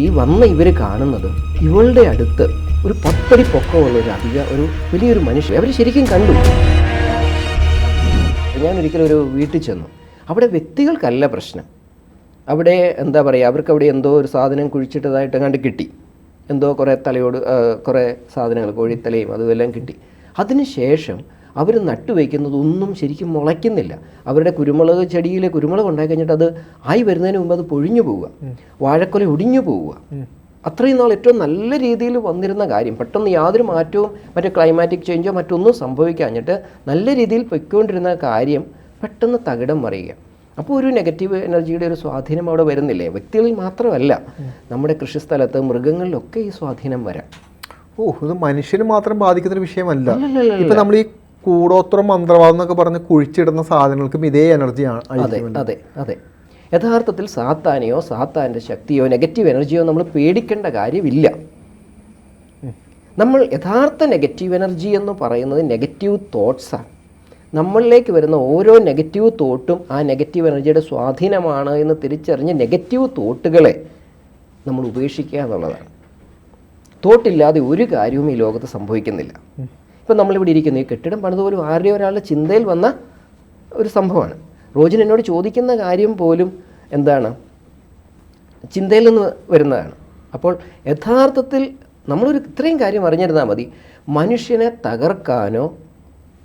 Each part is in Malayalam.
ഈ വന്ന ഇവർ കാണുന്നത് ഇവളുടെ അടുത്ത് ഒരു 10 അടി പൊക്കമുള്ള ഒരു വലിയൊരു മനുഷ്യൻ അവർ ശരിക്കും കണ്ടു. ഞാനൊരിക്കലും ഒരു വീട്ടിൽ ചെന്നു. അവിടെ വ്യക്തികൾക്കല്ല പ്രശ്നം. അവിടെ എന്താ പറയുക, അവർക്ക് അവിടെ എന്തോ ഒരു സാധനം കുഴിച്ചിട്ടതായിട്ട് കണ്ട് കിട്ടി. എന്തോ കുറേ സാധനങ്ങൾ, കോഴിത്തലയും അതുമെല്ലാം കിട്ടി. അതിനുശേഷം അവർ നട്ടുവയ്ക്കുന്നതൊന്നും ശരിക്കും മുളയ്ക്കുന്നില്ല. അവരുടെ കുരുമുളക് ചെടിയിലെ കുരുമുളക് ഉണ്ടായി കഴിഞ്ഞിട്ട് അത് ആയി വരുന്നതിന് മുമ്പ് അത് പൊഴിഞ്ഞു പോവുക, വാഴക്കൊല ഒടിഞ്ഞു പോവുക. അത്രയും നാൾ ഏറ്റവും നല്ല രീതിയിൽ വന്നിരുന്ന കാര്യം പെട്ടെന്ന് യാതൊരു മാറ്റവും മറ്റേ ക്ലൈമാറ്റിക് ചേഞ്ചോ മറ്റൊന്നും സംഭവിക്കാഞ്ഞിട്ട് നല്ല രീതിയിൽ പൊയ്ക്കൊണ്ടിരുന്ന കാര്യം പെട്ടെന്ന് തകിടം മറിയുക. അപ്പോൾ ഒരു നെഗറ്റീവ് എനർജിയുടെ ഒരു സ്വാധീനം അവിടെ വരുന്നില്ലേ? വ്യക്തികളിൽ മാത്രമല്ല, നമ്മുടെ കൃഷിസ്ഥലത്ത് മൃഗങ്ങളിലൊക്കെ ഈ സ്വാധീനം വരാം. ഇത് മനുഷ്യന് മാത്രം ബാധിക്കുന്നൊരു വിഷയമല്ല. ഇപ്പം നമ്മൾ ഈ കൂടോത്രം മന്ത്രവാദം എന്നൊക്കെ പറഞ്ഞ് കുഴിച്ചിടുന്ന സാധനങ്ങൾക്കും ഇതേ എനർജിയാണ്. അതെ അതെ അതെ. യഥാർത്ഥത്തിൽ സാത്താനെയോ സാത്താൻ്റെ ശക്തിയോ നെഗറ്റീവ് എനർജിയോ നമ്മൾ പേടിക്കേണ്ട കാര്യമില്ല. നമ്മൾ യഥാർത്ഥ നെഗറ്റീവ് എനർജി എന്ന് പറയുന്നത് നെഗറ്റീവ് തോട്ട്സാണ്. നമ്മളിലേക്ക് വരുന്ന ഓരോ നെഗറ്റീവ് തോട്ടും ആ നെഗറ്റീവ് എനർജിയുടെ സ്വാധീനമാണ് എന്ന് തിരിച്ചറിഞ്ഞ് നെഗറ്റീവ് തോട്ടുകളെ നമ്മൾ ഉപേക്ഷിക്കുക എന്നുള്ളതാണ്. തോട്ടില്ലാതെ ഒരു കാര്യവും ഈ ലോകത്ത് സംഭവിക്കുന്നില്ല. ഇപ്പം നമ്മളിവിടെ ഇരിക്കുന്നു, ഈ കെട്ടിടം പണിതുപോലും ആരുടെയോ ഒരാളുടെ ചിന്തയിൽ വന്ന ഒരു സംഭവമാണ്. റോജിൻ എന്നോട് ചോദിക്കുന്ന കാര്യം പോലും എന്താണ്, ചിന്തയിൽ നിന്ന് വരുന്നതാണ്. അപ്പോൾ യഥാർത്ഥത്തിൽ നമ്മളൊരു ഇത്രയും കാര്യം അറിഞ്ഞിരുന്നാൽ മതി. മനുഷ്യനെ തകർക്കാനോ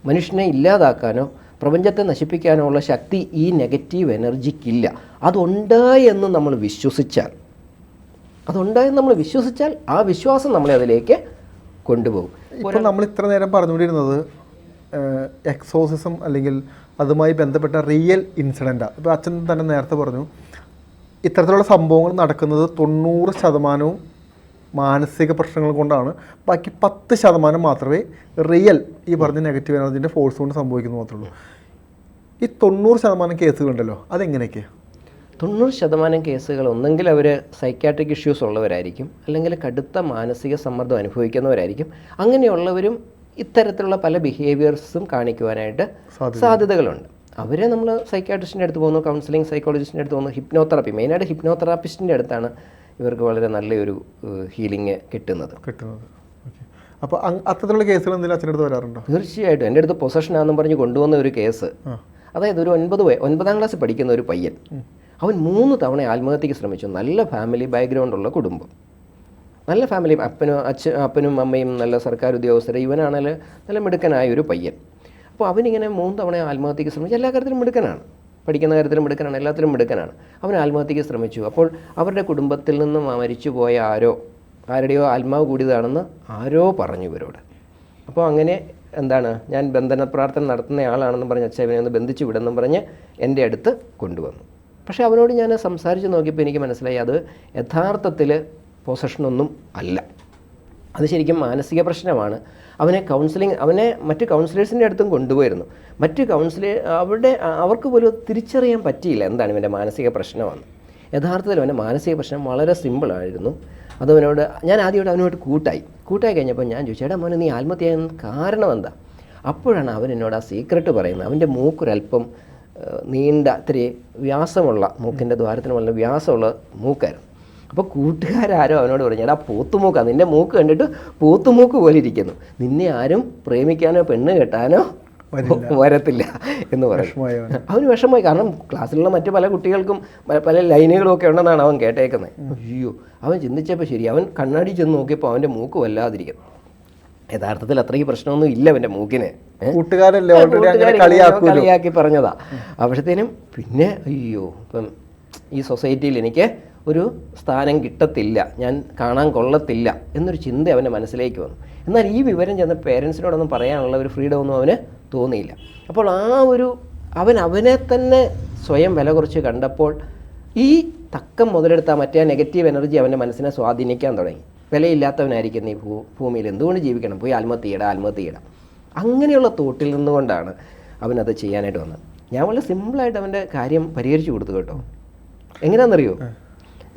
മനുഷ്യനെ ഇല്ലാതാക്കാനോ പ്രപഞ്ചത്തെ നശിപ്പിക്കാനോ ഉള്ള ശക്തി ഈ നെഗറ്റീവ് എനർജിക്കില്ല. അതുണ്ടായെന്ന് നമ്മൾ വിശ്വസിച്ചാൽ ആ വിശ്വാസം നമ്മളെ അതിലേക്ക് കൊണ്ടുപോകും. ഇപ്പോൾ നമ്മൾ ഇത്ര നേരം പറഞ്ഞുകൊണ്ടിരുന്നത് എക്സോസിസം അല്ലെങ്കിൽ അതുമായി ബന്ധപ്പെട്ട റിയൽ ഇൻസിഡൻറ്റാണ്. ഇപ്പോൾ അച്ഛൻ തന്നെ നേരത്തെ പറഞ്ഞു, ഇത്തരത്തിലുള്ള സംഭവങ്ങൾ നടക്കുന്നത് 90% മാനസിക പ്രശ്നങ്ങൾ കൊണ്ടാണ്. ബാക്കി 10% മാത്രമേ റിയൽ ഈ പറഞ്ഞ നെഗറ്റീവ് എനർജീൻ്റെ ഫോഴ്സ് കൊണ്ട് സംഭവിക്കുന്നത് മാത്രമേ ഉള്ളൂ. ഈ 90% കേസുകളുണ്ടല്ലോ, അതെങ്ങനെയൊക്കെയാണ്? 90% കേസുകൾ ഒന്നെങ്കിൽ അവർ സൈക്യാട്രിക് ഇഷ്യൂസ് ഉള്ളവരായിരിക്കും, അല്ലെങ്കിൽ കടുത്ത മാനസിക സമ്മർദ്ദം അനുഭവിക്കുന്നവരായിരിക്കും. അങ്ങനെയുള്ളവരും ഇത്തരത്തിലുള്ള പല ബിഹേവിയേഴ്സും കാണിക്കുവാനായിട്ട് സാധ്യതകളുണ്ട്. അവരെ നമ്മൾ സൈക്യാട്രിസ്റ്റിൻ്റെ അടുത്ത് പോകുന്നു, കൗൺസിലിംഗ് സൈക്കോളജിസ്റ്റിൻ്റെ അടുത്ത് പോകുന്നു, ഹിപ്നോതെറാപ്പി, മെയിനായിട്ട് ഹിപ്നോതെറാപ്പിസ്റ്റിൻ്റെ അടുത്താണ് ഇവർക്ക് വളരെ നല്ലൊരു ഹീലിംഗ് കിട്ടുന്നത്. അപ്പോൾ അത്തരത്തിലുള്ള കേസുകൾ എന്തെങ്കിലും അച്ഛൻ്റെ അടുത്ത് വരാറുണ്ടോ? തീർച്ചയായിട്ടും. എൻ്റെ അടുത്ത് പൊസഷനാണെന്നും പറഞ്ഞ് കൊണ്ടുവന്ന ഒരു കേസ്, അതായത് ഒരു 9ാം ക്ലാസ്സിൽ പഠിക്കുന്ന ഒരു പയ്യൻ, അവൻ 3 തവണ ആത്മഹത്യക്ക് ശ്രമിച്ചു. നല്ല ഫാമിലി ബാക്ക്ഗ്രൗണ്ടുള്ള കുടുംബം, നല്ല ഫാമിലി, അപ്പനും അമ്മയും നല്ല സർക്കാർ ഉദ്യോഗസ്ഥർ, ഇവനാണെങ്കിൽ നല്ല മിടുക്കനായ ഒരു പയ്യൻ. അപ്പോൾ അവനിങ്ങനെ 3 തവണ ആത്മഹത്യക്ക് ശ്രമിച്ചു. എല്ലാ കാര്യത്തിലും മിടുക്കനാണ്, പഠിക്കുന്ന കാര്യത്തിലും മിടുക്കനാണ്, എല്ലാത്തിലും മിടുക്കനാണ്. അവൻ ആത്മഹത്യക്ക് ശ്രമിച്ചു. അപ്പോൾ അവരുടെ കുടുംബത്തിൽ നിന്നും മരിച്ചുപോയ ആരുടെയോ ആത്മാവ് കൂടിയതാണെന്ന് ആരോ പറഞ്ഞു ഇവരോട്. അപ്പോൾ അങ്ങനെ എന്താണ്, ഞാൻ ബന്ധന പ്രാർത്ഥന നടത്തുന്നയാളാണെന്നും പറഞ്ഞ് അച്ഛൻ ഇവനെ ഒന്ന് ബന്ധിച്ചു വിടെന്നും പറഞ്ഞ് എൻ്റെ അടുത്ത് കൊണ്ടുവന്നു. പക്ഷേ അവനോട് ഞാൻ സംസാരിച്ച് നോക്കിയപ്പോൾ എനിക്ക് മനസ്സിലായി അത് യഥാർത്ഥത്തിൽ പൊസഷനൊന്നും അല്ല, അത് ശരിക്കും മാനസിക പ്രശ്നമാണ്. അവനെ മറ്റ് കൗൺസിലേഴ്സിൻ്റെ അടുത്തും കൊണ്ടുപോയിരുന്നു. അവർക്ക് പോലും തിരിച്ചറിയാൻ പറ്റിയില്ല എന്താണ് ഇവൻ്റെ മാനസിക പ്രശ്നമെന്ന്. യഥാർത്ഥത്തിൽ അവൻ്റെ മാനസിക പ്രശ്നം വളരെ സിമ്പിളായിരുന്നു. അതവനോട് ഞാൻ ആദ്യമായിട്ട് അവനോട് കൂട്ടായി കഴിഞ്ഞപ്പോൾ ഞാൻ ചോദിച്ചു, എടാ മോനെ, നീ ആത്മഹത്യ ചെയ്യാൻ കാരണം എന്താ? അപ്പോഴാണ് അവൻ എന്നോട് ആ സീക്രട്ട് പറയുന്നത്. അവൻ്റെ മൂക്കൊരല്പം നീണ്ട ഇത്തിരി വ്യാസമുള്ള, മൂക്കിൻ്റെ ദ്വാരത്തിന് വളരെ വ്യാസമുള്ള മൂക്കായിരുന്നു. അപ്പോൾ കൂട്ടുകാരോ അവനോട് പറഞ്ഞു, എടാ പോത്തുമൂക്കാണ്, നിൻ്റെ മൂക്ക് കണ്ടിട്ട് പോത്തുമൂക്ക് പോലെ ഇരിക്കുന്നു, നിന്നെ ആരും പ്രേമിക്കാനോ പെണ്ണ് കെട്ടാനോ വരത്തില്ല എന്ന് പറയും. അവന് വിഷമമായി. കാരണം ക്ലാസ്സിലുള്ള മറ്റു പല കുട്ടികൾക്കും പല ലൈനുകളും ഒക്കെ ഉണ്ടെന്നാണ് അവൻ കേട്ടേക്കുന്നത്. അയ്യോ, അവൻ ചിന്തിച്ചപ്പോൾ ശരി, അവൻ കണ്ണാടി ചെന്ന് നോക്കിയപ്പോൾ അവൻ്റെ മൂക്ക് വല്ലാതിരിക്കുന്നു. യഥാർത്ഥത്തിൽ അത്രയ്ക്ക് പ്രശ്നമൊന്നും ഇല്ല അവൻ്റെ മൂക്കിന്. കളിയാക്കി പറഞ്ഞതാ. അപ്പോഴത്തേനും പിന്നെ അയ്യോ, ഇപ്പം ഈ സൊസൈറ്റിയിൽ എനിക്ക് ഒരു സ്ഥാനം കിട്ടത്തില്ല, ഞാൻ കാണാൻ കൊള്ളത്തില്ല എന്നൊരു ചിന്ത അവൻ്റെ മനസ്സിലേക്ക് വന്നു. എന്നാൽ ഈ വിവരം ചെന്ന് പേരൻസിനോടൊന്നും പറയാനുള്ള ഒരു ഫ്രീഡം ഒന്നും അവന് തോന്നിയില്ല. അപ്പോൾ അവനെ തന്നെ സ്വയം വില കുറച്ച് കണ്ടപ്പോൾ ഈ തക്കം മുതലെടുത്ത മറ്റേ നെഗറ്റീവ് എനർജി അവൻ്റെ മനസ്സിനെ സ്വാധീനിക്കാൻ തുടങ്ങി. വിലയില്ലാത്തവനായിരിക്കും ഈ ഭൂമിയിൽ, എന്തുകൊണ്ട് ജീവിക്കണം, പോയി ആത്മഹത്യ ചെയ്യണം. അങ്ങനെയുള്ള തോട്ടിൽ നിന്നുകൊണ്ടാണ് അവനത് ചെയ്യാനായിട്ട് വന്നത്. ഞാൻ വളരെ സിമ്പിളായിട്ട് അവൻ്റെ കാര്യം പരിഹരിച്ചു കൊടുത്തു കേട്ടോ. എങ്ങനെയാണെന്നറിയോ?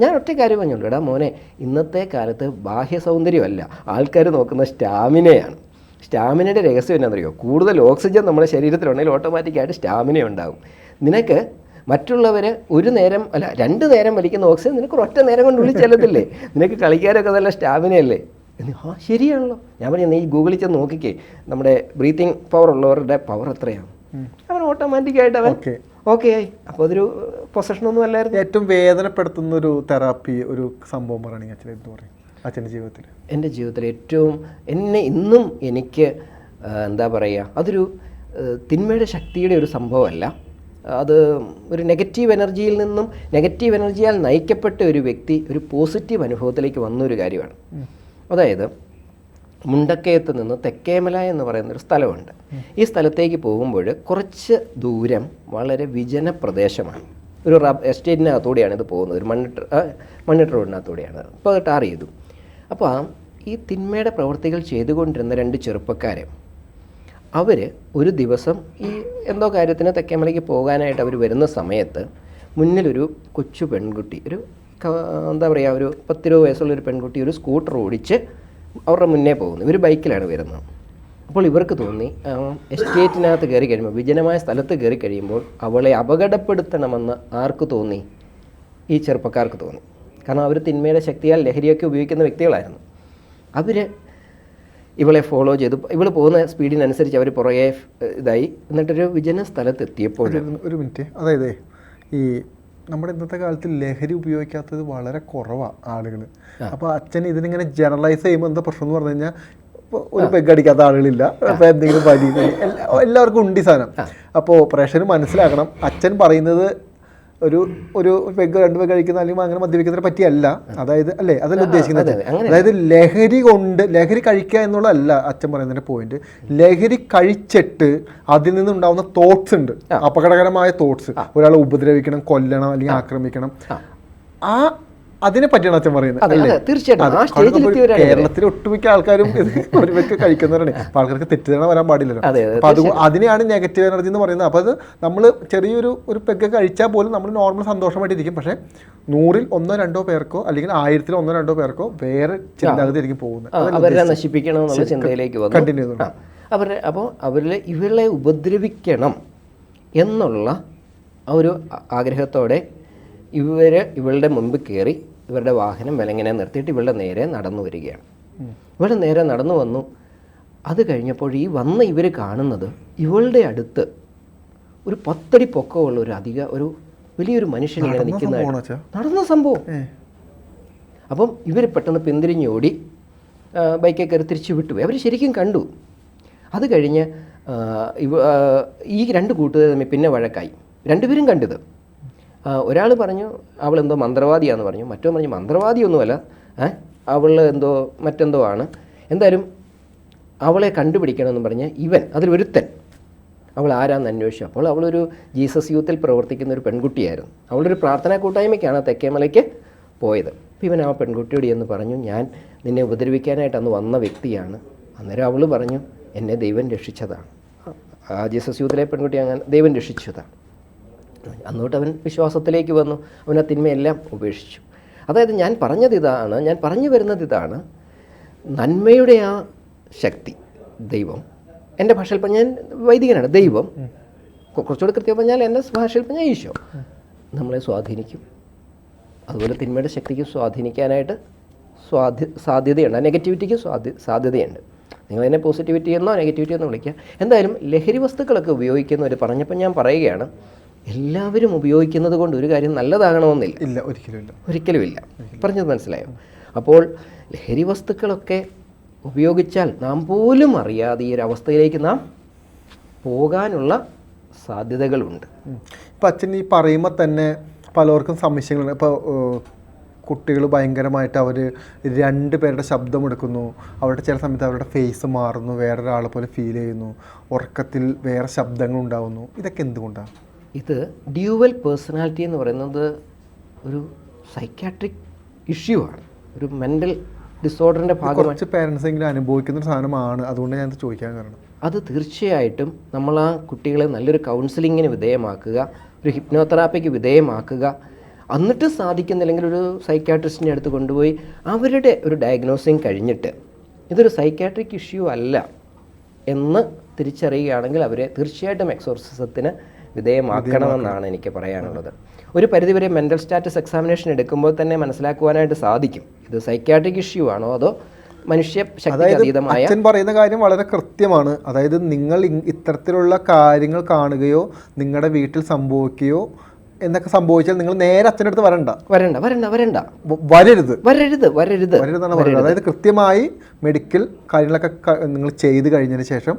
ഞാൻ ഒറ്റ കാര്യം പറഞ്ഞുള്ളൂ, എടാ മോനെ, ഇന്നത്തെ കാലത്ത് ബാഹ്യ സൗന്ദര്യമല്ല ആൾക്കാർ നോക്കുന്ന സ്റ്റാമിനയാണ്. സ്റ്റാമിനയുടെ രഹസ്യം എന്നാണെന്നറിയോ? കൂടുതൽ ഓക്സിജൻ നമ്മുടെ ശരീരത്തിലുണ്ടെങ്കിൽ ഓട്ടോമാറ്റിക്കായിട്ട് സ്റ്റാമിന ഉണ്ടാകും. നിനക്ക് മറ്റുള്ളവർ ഒരു നേരം അല്ല 2 നേരം വലിക്കുന്ന ഓക്സിജൻ നിനക്ക് ഒറ്റ നേരം കൊണ്ട് ഉള്ളിൽ ചെല്ലത്തില്ലേ, നിനക്ക് കളിക്കാനൊക്കെ നല്ല സ്റ്റാമിനയല്ലേ. ആ ശരിയാണല്ലോ. ഞാൻ പറഞ്ഞു നീ ഗൂഗിളിൽ ചെന്ന് നോക്കിക്കേ നമ്മുടെ ബ്രീത്തിങ് പവർ ഉള്ളവരുടെ പവർ എത്രയാണ്. അവൻ ഓട്ടോമാറ്റിക്കായിട്ട് അവൻ ഓക്കെ ആയി. അപ്പോൾ അതൊരു പൊസഷനൊന്നും അല്ലായിരുന്നു. ഏറ്റവും വേദനപ്പെടുത്തുന്ന ഒരു തെറാപ്പി ഒരു സംഭവം പറയുകയാണെങ്കിൽ അച്ഛൻ എന്ത് പറയും അച്ഛൻ്റെ ജീവിതത്തിൽ? എൻ്റെ ജീവിതത്തിൽ ഏറ്റവും ഇന്നും എനിക്ക് എന്താ പറയുക, അതൊരു തിന്മയുടെ ശക്തിയുടെ ഒരു സംഭവമല്ല. അത് ഒരു നെഗറ്റീവ് എനർജിയിൽ നിന്നും നെഗറ്റീവ് എനർജിയാൽ നയിക്കപ്പെട്ട ഒരു വ്യക്തി ഒരു പോസിറ്റീവ് അനുഭവത്തിലേക്ക് വന്നൊരു കാര്യമാണ്. അതായത് മുണ്ടക്കയത്ത് നിന്ന് തെക്കേമല എന്ന് പറയുന്നൊരു സ്ഥലമുണ്ട്. ഈ സ്ഥലത്തേക്ക് പോകുമ്പോൾ കുറച്ച് ദൂരം വളരെ വിജന പ്രദേശമാണ്. ഒരു എസ്റ്റേറ്റിനകത്തൂടെയാണ് ഇത് പോകുന്നത്. ഒരു മണ്ണിട്ട് റോഡിനകത്തൂടെയാണ്. അപ്പോൾ അത് ടാർ ചെയ്തു. അപ്പോൾ ഈ തിന്മയുടെ പ്രവൃത്തികൾ ചെയ്തുകൊണ്ടിരുന്ന 2 ചെറുപ്പക്കാർ അവർ ഒരു ദിവസം ഈ എന്തോ കാര്യത്തിന് തെക്കേമലയ്ക്ക് പോകാനായിട്ട് അവർ വരുന്ന സമയത്ത് മുന്നിലൊരു കൊച്ചു പെൺകുട്ടി, ഒരു എന്താ പറയുക, ഒരു 10-20 വയസ്സുള്ളൊരു പെൺകുട്ടി ഒരു സ്കൂട്ടർ ഓടിച്ച് അവരുടെ മുന്നേ പോകുന്നു. ഇവർ ബൈക്കിലാണ് വരുന്നത്. അപ്പോൾ ഇവർക്ക് തോന്നി എസ്റ്റേറ്റിനകത്ത് കയറി കഴിയുമ്പോൾ, വിജനമായ സ്ഥലത്ത് കയറി കഴിയുമ്പോൾ അവളെ അപകടപ്പെടുത്തണമെന്ന് ആർക്ക് തോന്നി? ഈ ചെറുപ്പക്കാർക്ക് തോന്നി. കാരണം അവർ തിന്മയുടെ ശക്തിയാൽ ലഹരിയൊക്കെ ഉപയോഗിക്കുന്ന വ്യക്തികളായിരുന്നു. അവർ ഇവളെ ഫോളോ ചെയ്തു. ഇവൾ പോകുന്ന സ്പീഡിനനുസരിച്ച് അവർ പുറകെ ഇതായി. എന്നിട്ടൊരു വിജന സ്ഥലത്ത് എത്തിയപ്പോൾ ഒരു മിനിറ്റ്, അതായത് ഈ നമ്മുടെ ഇന്നത്തെ കാലത്ത് ലഹരി ഉപയോഗിക്കാത്തത് വളരെ കുറവാണ് ആളുകൾ. അപ്പോൾ അച്ഛൻ ഇതിനിങ്ങനെ ജനറലൈസ് ചെയ്യുമ്പോൾ എന്താ പ്രശ്നം എന്ന് പറഞ്ഞു കഴിഞ്ഞാൽ, ഇപ്പോൾ ഒരു പെഗ് അടിക്കാത്ത ആളുകളില്ല, അപ്പോൾ എന്തെങ്കിലും വലി എല്ലാവർക്കും ഉണ്ട് ഈ സാധനം. അപ്പോൾ പ്രേക്ഷകർ മനസ്സിലാക്കണം, അച്ഛൻ പറയുന്നത് ഒരു 2 പെഗ് കഴിക്കുന്ന അല്ലെങ്കിൽ അങ്ങനെ മദ്യപിക്കുന്നതിനെ പറ്റിയല്ല. അതായത് അല്ലേ, അതല്ല ഉദ്ദേശിക്കുന്നത്. അതായത് ലഹരി കഴിക്കുക എന്നുള്ളതല്ല അച്ഛൻ പറയുന്നതിൻ്റെ പോയിന്റ്. ലഹരി കഴിച്ചിട്ട് അതിൽ നിന്നുണ്ടാവുന്ന തോട്ട്സ് ഉണ്ട്, അപകടകരമായ തോട്ട്സ്. ഒരാളെ ഉപദ്രവിക്കണം, കൊല്ലണം, അല്ലെങ്കിൽ ആക്രമിക്കണം, അതിനെ പറ്റിയാണ് അച്ഛൻ പറയുന്നത്. തീർച്ചയായിട്ടും കേരളത്തിലെ ഒട്ടുമിക്ക ആൾക്കാരും ഇവർക്ക് കഴിക്കുന്നവരാണ്. അപ്പോൾ ആൾക്കാർക്ക് തെറ്റിദ്ധാരണ വരാൻ പാടില്ലല്ലോ. അപ്പോൾ അതിനെയാണ് നെഗറ്റീവ് എനർജി എന്ന് പറയുന്നത്. അപ്പോൾ അത് നമ്മൾ ചെറിയൊരു പെഗ് കഴിച്ചാൽ പോലും നമ്മൾ നോർമൽ സന്തോഷമായിട്ടിരിക്കും. പക്ഷേ 100-ൽ 1-2 പേർക്കോ അല്ലെങ്കിൽ 1000-ൽ 1-2 പേർക്കോ വേറെ ചിന്താഗതിയായിരിക്കും പോകുന്നത്. അവരെ നശിപ്പിക്കണമെന്നുള്ള ചിന്തയിലേക്ക് വന്നു. കണ്ടിന്യൂ അപ്പോൾ ഇവരെ ഉപദ്രവിക്കണം എന്നുള്ള ഒരു ആഗ്രഹത്തോടെ ഇവളുടെ മുമ്പ് കയറി ഇവരുടെ വാഹനം വിലങ്ങനെ നിർത്തിയിട്ട് ഇവളുടെ നേരെ നടന്നു വരികയാണ്. ഇവളുടെ നേരെ നടന്നു വന്നു. അത് കഴിഞ്ഞപ്പോൾ ഇവർ കാണുന്നത് ഇവളുടെ അടുത്ത് ഒരു 10 അടി പൊക്കമുള്ള ഒരു വലിയൊരു മനുഷ്യൻ ഇങ്ങനെ നിൽക്കുന്ന നടന്ന സംഭവം. അപ്പം ഇവർ പെട്ടെന്ന് പിന്തിരിഞ്ഞോടി ബൈക്കിൽ കയറി തിരിച്ചു വിട്ടുപോയി. അവർ ശരിക്കും കണ്ടു. അത് കഴിഞ്ഞ് ഈ 2 കൂട്ടുകാർ തമ്മിൽ പിന്നെ വഴക്കായി. 2 പേരും കണ്ടത്. ഒരാൾ പറഞ്ഞു അവളെന്തോ മന്ത്രവാദിയാണെന്ന് പറഞ്ഞു. മറ്റോ പറഞ്ഞു മന്ത്രവാദിയൊന്നുമല്ല, അവൾ മറ്റെന്തോ ആണ്. എന്തായാലും അവളെ കണ്ടുപിടിക്കണമെന്ന് പറഞ്ഞ് അതിലൊരുത്തൻ അവൾ ആരാന്ന് അന്വേഷിച്ചു. അപ്പോൾ അവളൊരു ജീസസ് യൂത്തിൽ പ്രവർത്തിക്കുന്ന ഒരു പെൺകുട്ടിയായിരുന്നു. അവളൊരു പ്രാർത്ഥനാ കൂട്ടായ്മയ്ക്കാണ് തെക്കേമലയ്ക്ക് പോയത്. അപ്പോൾ ആ പെൺകുട്ടിയോട് എന്ന് പറഞ്ഞു, ഞാൻ നിന്നെ ഉപദ്രവിക്കാനായിട്ട് അന്ന് വന്ന വ്യക്തിയാണ്. അന്നേരം അവൾ പറഞ്ഞു, എന്നെ ദൈവം രക്ഷിച്ചതാണ്. ആ ജീസസ് യൂത്തിലെ പെൺകുട്ടി അങ്ങനെ ദൈവം രക്ഷിച്ചതാണ്. അന്നോട്ട് അവൻ വിശ്വാസത്തിലേക്ക് വന്നു. അവൻ ആ തിന്മയെല്ലാം ഉപേക്ഷിച്ചു. അതായത് ഞാൻ പറഞ്ഞു വരുന്നത് ഇതാണ്, നന്മയുടെ ആ ശക്തി ദൈവം, എൻ്റെ ഭാഷയിൽ പറഞ്ഞാൽ ഞാൻ വൈദികനാണ്, ദൈവം കുറച്ചുകൂടി കൃത്യം പറഞ്ഞാൽ എൻ്റെ ഭാഷയിൽ പറഞ്ഞാൽ ഈശോ നമ്മളെ സ്വാധീനിക്കും. അതുപോലെ തിന്മയുടെ ശക്തിക്ക് സ്വാധീനിക്കാനായിട്ട് സാധ്യതയുണ്ട്. ആ നെഗറ്റിവിറ്റിക്ക് സാധ്യതയുണ്ട്. നിങ്ങളതിനെ പോസിറ്റിവിറ്റി എന്നോ നെഗറ്റിവിറ്റി എന്നോ വിളിക്കുക. എന്തായാലും ലഹരി വസ്തുക്കളൊക്കെ ഉപയോഗിക്കുന്നവർ പറഞ്ഞപ്പോൾ ഞാൻ പറയുകയാണ്, എല്ലാവരും ഉപയോഗിക്കുന്നത് കൊണ്ട് ഒരു കാര്യം നല്ലതാകണമെന്നില്ല. ഇല്ല, ഒരിക്കലുമില്ല. പറഞ്ഞത് മനസ്സിലായോ? അപ്പോൾ ലഹരി വസ്തുക്കളൊക്കെ ഉപയോഗിച്ചാൽ നാം പോലും അറിയാതെ ഈ ഒരു അവസ്ഥയിലേക്ക് നാം പോകാനുള്ള സാധ്യതകളുണ്ട്. ഇപ്പം അച്ഛൻ ഈ പറയുമ്പോൾ തന്നെ പലർക്കും സംശയങ്ങളുണ്ട്. ഇപ്പോൾ കുട്ടികൾ ഭയങ്കരമായിട്ട് അവർ 2 പേരുടെ ശബ്ദമെടുക്കുന്നു, അവരുടെ ചില സമയത്ത് അവരുടെ ഫേസ് മാറുന്നു, വേറൊരാളെ പോലെ ഫീൽ ചെയ്യുന്നു, ഉറക്കത്തിൽ വേറെ ശബ്ദങ്ങൾ ഉണ്ടാകുന്നു. ഇതൊക്കെ എന്തുകൊണ്ടാണ്? ഇത് ഡ്യുവൽ പേഴ്സണാലിറ്റി എന്ന് പറയുന്നത് ഒരു സൈക്കാട്രിക് ഇഷ്യൂ ആണ്, ഒരു മെൻ്റൽ ഡിസോർഡറിൻ്റെ ഭാഗമായി കുറച്ച് പേരൻസ് എങ്കിലും അനുഭവിക്കുന്ന ഒരു സാധനമാണ്. അതുകൊണ്ട് ഞാൻ ചോദിക്കാൻ കാരണം അത് തീർച്ചയായിട്ടും നമ്മൾ ആ കുട്ടികളെ നല്ലൊരു കൗൺസിലിങ്ങിന് വിധേയമാക്കുക, ഒരു ഹിപ്നോതെറാപ്പിക്ക് വിധേയമാക്കുക. എന്നിട്ട് സാധിക്കുന്നില്ലെങ്കിൽ ഒരു സൈക്കാട്രിസ്റ്റിൻ്റെ അടുത്ത് കൊണ്ടുപോയി അവരുടെ ഒരു ഡയഗ്നോസിങ് കഴിഞ്ഞിട്ട് ഇതൊരു സൈക്കാട്രിക് ഇഷ്യൂ അല്ല എന്ന് തിരിച്ചറിയുകയാണെങ്കിൽ അവരെ തീർച്ചയായിട്ടും എക്സോർസിസത്തിന് വിധേയമാക്കണമെന്നാണ് എനിക്ക് പറയാനുള്ളത്. ഒരു പരിധിവരെ മെൻ്റൽ സ്റ്റാറ്റസ് എക്സാമിനേഷൻ എടുക്കുമ്പോൾ തന്നെ മനസ്സിലാക്കുവാനായിട്ട് സാധിക്കും ഇത് സൈക്യാട്രിക് ഇഷ്യൂ ആണോ അതോ മനുഷ്യ ശക്തിക്ക് അതീതമായ. അച്ഛൻ പറയുന്ന കാര്യം വളരെ കൃത്യമാണ്. അതായത് നിങ്ങൾ ഇത്തരത്തിലുള്ള കാര്യങ്ങൾ കാണുകയോ നിങ്ങളുടെ വീട്ടിൽ സംഭവിക്കുകയോ എന്നൊക്കെ സംഭവിച്ചാൽ നിങ്ങൾ നേരെ അച്ഛൻ്റെ അടുത്ത് വരണ്ട. വരരുതെന്നാണ് പറയുന്നത്. അതായത് കൃത്യമായി മെഡിക്കൽ കാര്യങ്ങളൊക്കെ നിങ്ങൾ ചെയ്ത് കഴിഞ്ഞതിന് ശേഷം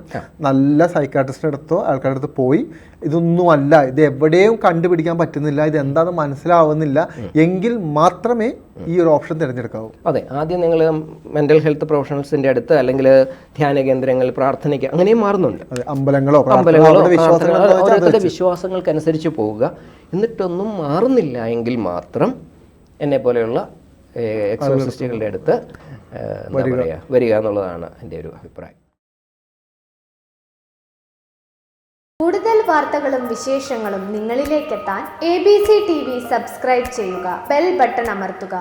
നല്ല സൈക്കാട്രിസ്റ്റിൻ്റെ അടുത്തോ ആൾക്കാരുടെ അടുത്ത് പോയി ഇതൊന്നുമല്ല, ഇത് എവിടെയും കണ്ടുപിടിക്കാൻ പറ്റുന്നില്ല, ഇത് എന്താണെന്ന് മനസ്സിലാവുന്നില്ല എങ്കിൽ മാത്രമേ ഈ ഒരു ഓപ്ഷൻ തിരഞ്ഞെടുക്കാവൂ. അതെ, ആദ്യം നിങ്ങൾ മെൻ്റൽ ഹെൽത്ത് പ്രൊഫഷണൽസിൻ്റെ അടുത്ത് അല്ലെങ്കിൽ ധ്യാന കേന്ദ്രങ്ങൾ, പ്രാർത്ഥനയ്ക്ക് അങ്ങനെയും മാറുന്നുണ്ട്. അമ്പലങ്ങളോ ഓരോരുത്തരുടെ വിശ്വാസങ്ങൾക്കനുസരിച്ച് പോവുക. എന്നിട്ടൊന്നും മാറുന്നില്ല എങ്കിൽ മാത്രം എന്നെ പോലെയുള്ള എക്സോസിസ്റ്റുകളുടെ അടുത്ത് വരിക എന്നുള്ളതാണ് എൻ്റെ ഒരു അഭിപ്രായം. കൂടുതൽ വാർത്തകളും വിശേഷങ്ങളും നിങ്ങളിലേക്കെത്താൻ ABC TV സബ്സ്ക്രൈബ് ചെയ്യുക, ബെൽ ബട്ടൺ അമർത്തുക.